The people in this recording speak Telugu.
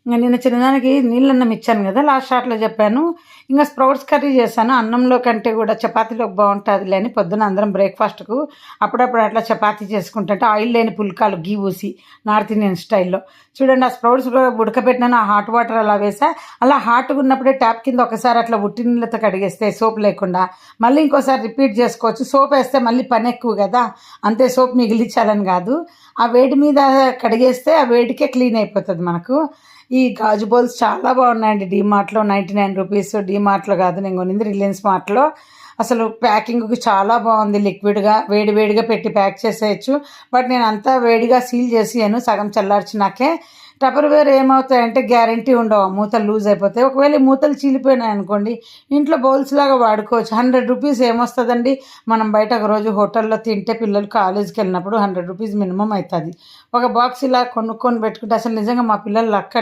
ఇంక నిన్న చిన్నదానికి నీళ్ళన్నం ఇచ్చాను కదా, లాస్ట్ షాట్లో చెప్పాను. ఇంకా స్ప్రౌట్స్ కర్రీ చేశాను. అన్నంలో కంటే కూడా చపాతీలోకి బాగుంటుందిలే అని పొద్దున అందరం బ్రేక్ఫాస్ట్కు అప్పుడప్పుడు అట్లా చపాతీ చేసుకుంటుంటే ఆయిల్ లేని పుల్కాలు గీ ఊసి నార్త్ ఇండియన్ స్టైల్లో చూడండి. ఆ స్ప్రౌట్స్ ఉడకబెట్టినాను, ఆ హాట్ వాటర్ అలా వేసా. అలా హాట్గా ఉన్నప్పుడే ట్యాప్ కింద ఒకసారి అట్లా ఉట్టి నీళ్ళతో కడిగేస్తే సోప్ లేకుండా మళ్ళీ ఇంకోసారి రిపీట్ చేసుకోవచ్చు. సోప్ వేస్తే మళ్ళీ పని ఎక్కువ కదా, అంతే సోప్ మిగిలించాలని కాదు. ఆ వేడి మీద కడిగేస్తే ఆ వేడికే క్లీన్ అయిపోతుంది మనకు. ఈ గాజు బౌల్స్ చాలా బాగున్నాయండి. డీమార్ట్లో 99 రూపీస్. డీమార్ట్లో కాదు, నేను కొనింది రిలయన్స్ మార్ట్లో. అసలు ప్యాకింగ్కి చాలా బాగుంది. లిక్విడ్గా వేడిగా పెట్టి ప్యాక్ చేసేయచ్చు. బట్ నేను అంతా వేడిగా సీల్ చేసాను సగం చల్లార్చినాకే. టపర్వేర్ ఏమవుతాయంటే గ్యారంటీ ఉండవు, మూతలు లూజ్ అయిపోతాయి. ఒకవేళ ఈ మూతలు చీలిపోయినాయి అనుకోండి, ఇంట్లో బౌల్స్ లాగా వాడుకోవచ్చు. 100 రూపీస్ ఏమొస్తుందండి? మనం బయట ఒక రోజు హోటల్లో తింటే పిల్లలు కాలేజీకి వెళ్ళినప్పుడు 100 రూపీస్ మినిమం అవుతుంది. ఒక బాక్స్ ఇలా కొనుక్కొని పెట్టుకుంటే అసలు నిజంగా మా పిల్లలు లక్.